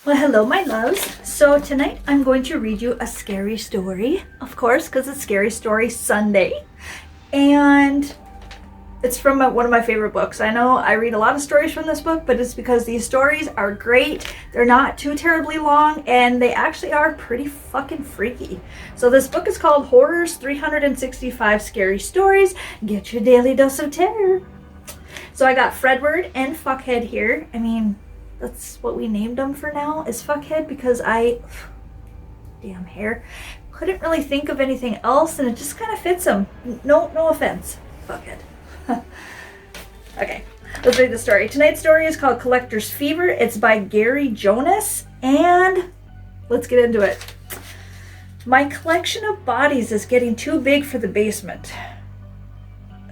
Well, hello, my loves. So tonight I'm going to read you a scary story, of course, because it's Scary Story Sunday. And it's from one of my favorite books. I know I read a lot of stories from this book, but it's because these stories are great. They're not too terribly long, and they actually are pretty fucking freaky. So this book is called Horror's 365 Scary Stories. Get your daily dose of terror. So I got Fredward and Fuckhead here. I mean, that's what we named them for now, is Fuckhead, because damn hair, couldn't really think of anything else, and it just kind of fits him. No offense, Fuckhead. Okay, let's read the story. Tonight's story is called Collector's Fever. It's by Gary Jonas, and let's get into it. My collection of bodies is getting too big for the basement.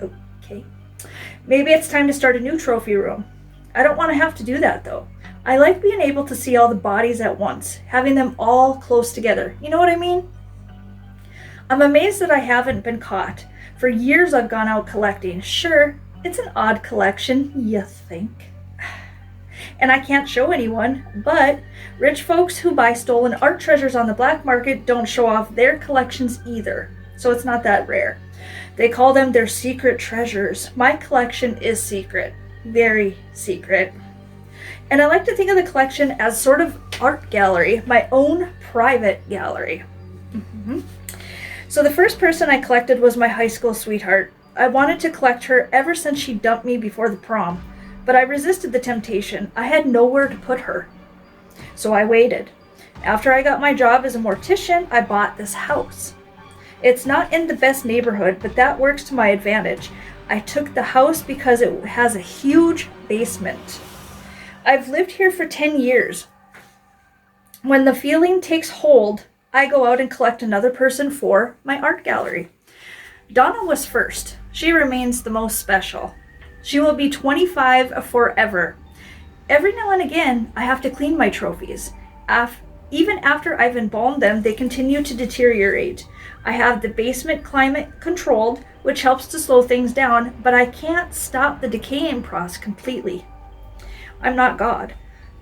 Okay. Maybe it's time to start a new trophy room. I don't want to have to do that, though. I like being able to see all the bodies at once, having them all close together. You know what I mean? I'm amazed that I haven't been caught. For years I've gone out collecting. Sure, it's an odd collection, you think. And I can't show anyone, but rich folks who buy stolen art treasures on the black market don't show off their collections either. So it's not that rare. They call them their secret treasures. My collection is secret. Very secret. And I like to think of the collection as sort of art gallery, my own private gallery. So the first person I collected was my high school sweetheart. I wanted to collect her ever since she dumped me before the prom, but I resisted the temptation. I had nowhere to put her. So I waited. After I got my job as a mortician, I bought this house. It's not in the best neighborhood, but that works to my advantage. I took the house because it has a huge basement. I've lived here for 10 years. When the feeling takes hold, I go out and collect another person for my art gallery. Donna was first. She remains the most special. She will be 25 forever. Every now and again, I have to clean my trophies. Even after I've embalmed them, they continue to deteriorate. I have the basement climate controlled, which helps to slow things down, but I can't stop the decaying process completely. I'm not God.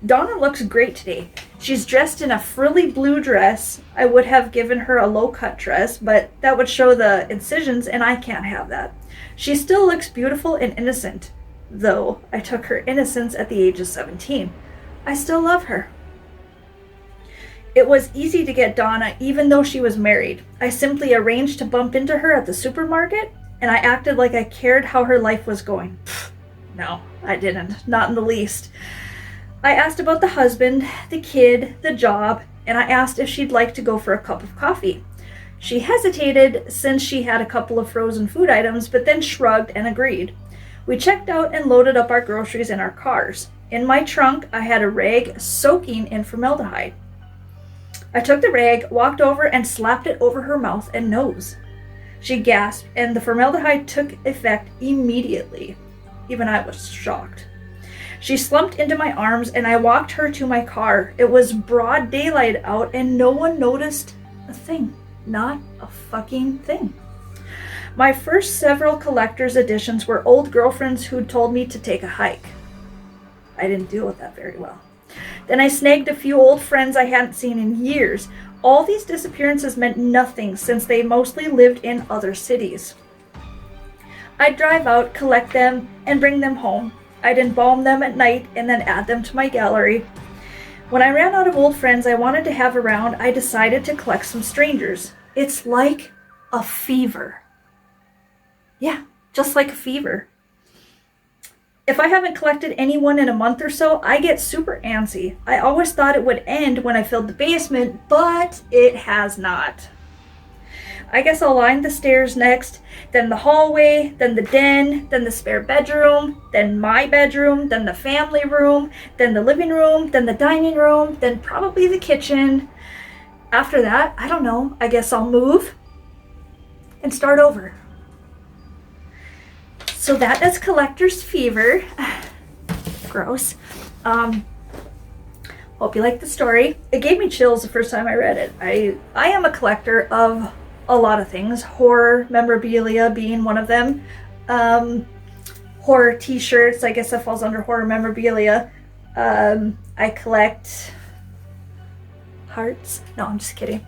Donna looks great today. She's dressed in a frilly blue dress. I would have given her a low-cut dress, but that would show the incisions, and I can't have that. She still looks beautiful and innocent, though I took her innocence at the age of 17. I still love her. It was easy to get Donna, even though she was married. I simply arranged to bump into her at the supermarket, and I acted like I cared how her life was going. No, I didn't. Not in the least. I asked about the husband, the kid, the job, and I asked if she'd like to go for a cup of coffee. She hesitated since she had a couple of frozen food items, but then shrugged and agreed. We checked out and loaded up our groceries in our cars. In my trunk, I had a rag soaking in formaldehyde. I took the rag, walked over, and slapped it over her mouth and nose. She gasped, and the formaldehyde took effect immediately. Even I was shocked. She slumped into my arms, and I walked her to my car. It was broad daylight out, and no one noticed a thing. Not a fucking thing. My first several collector's editions were old girlfriends who told me to take a hike. I didn't deal with that very well. Then I snagged a few old friends I hadn't seen in years. All these disappearances meant nothing since they mostly lived in other cities. I'd drive out, collect them, and bring them home. I'd embalm them at night and then add them to my gallery. When I ran out of old friends I wanted to have around, I decided to collect some strangers. It's like a fever. Yeah, just like a fever. If I haven't collected anyone in a month or so, I get super antsy. I always thought it would end when I filled the basement, but it has not. I guess I'll line the stairs next, then the hallway, then the den, then the spare bedroom, then my bedroom, then the family room, then the living room, then the dining room, then probably the kitchen. After that, I don't know, I guess I'll move and start over. So that is Collector's Fever. Gross. Hope you like the story. It gave me chills the first time I read it. I am a collector of a lot of things, horror memorabilia being one of them. Horror t-shirts, I guess that falls under horror memorabilia. I collect hearts. No, I'm just kidding.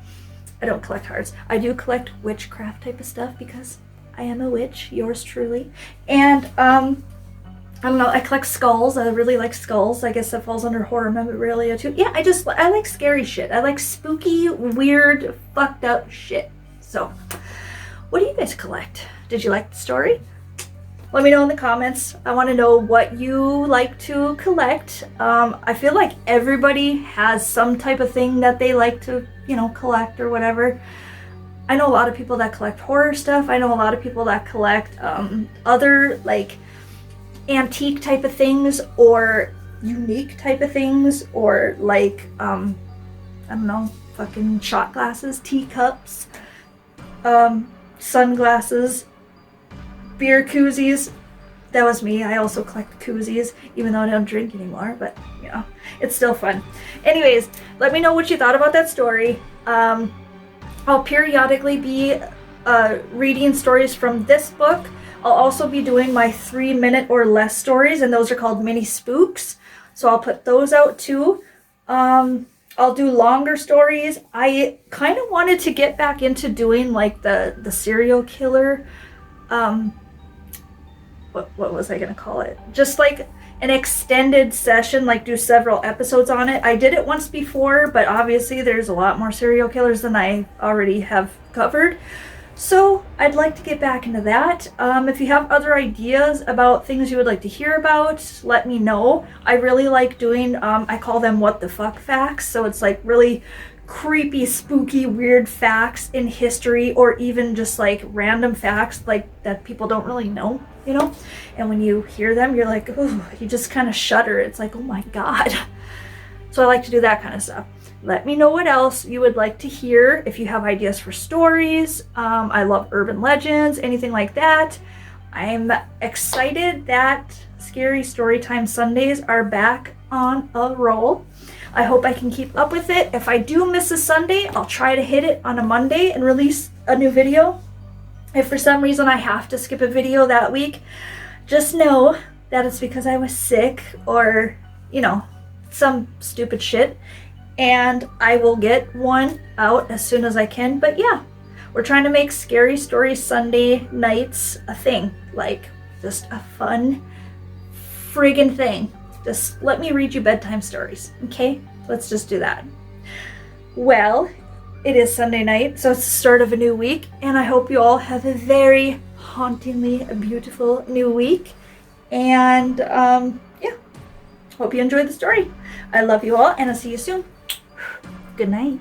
I don't collect hearts. I do collect witchcraft type of stuff because I am a witch, yours truly. And I don't know, I collect skulls. I really like skulls. I guess that falls under horror memorabilia too. Yeah, I like scary shit. I like spooky, weird, fucked up shit. So, what do you guys collect? Did you like the story? Let me know in the comments. I want to know what you like to collect. I feel like everybody has some type of thing that they like to, collect or whatever. I know a lot of people that collect horror stuff. I know a lot of people that collect other like antique type of things or unique type of things, or like I don't know, fucking shot glasses, teacups, sunglasses, beer koozies. That was me. I also collect koozies, even though I don't drink anymore, but it's still fun. Anyways, let me know what you thought about that story. I'll periodically be reading stories from this book. I'll also be doing my 3-minute or less stories, and those are called mini spooks. So I'll put those out too. I'll do longer stories. I kind of wanted to get back into doing like the serial killer. What was I gonna call it? Just like an extended session, like do several episodes on it. I did it once before, but obviously there's a lot more serial killers than I already have covered. So I'd like to get back into that. If you have other ideas about things you would like to hear about, let me know. I really like doing, I call them what the fuck facts. So it's like really creepy, spooky, weird facts in history, or even just like random facts like that people don't really know, and when you hear them you're like, ooh, you just kind of shudder. It's like, oh my god. So I like to do that kind of stuff. Let me know what else you would like to hear. If you have ideas for stories, I love urban legends, anything like that. I'm excited that Scary Storytime Sundays are back on a roll. I hope I can keep up with it. If I do miss a Sunday, I'll try to hit it on a Monday and release a new video. If for some reason I have to skip a video that week, just know that it's because I was sick or, some stupid shit. And I will get one out as soon as I can. But yeah, we're trying to make Scary Story Sunday nights a thing. Like, just a fun friggin' thing. Just let me read you bedtime stories, okay? Let's just do that. Well, it is Sunday night, so it's the start of a new week, and I hope you all have a very hauntingly beautiful new week. And hope you enjoyed the story. I love you all, and I'll see you soon. Good night.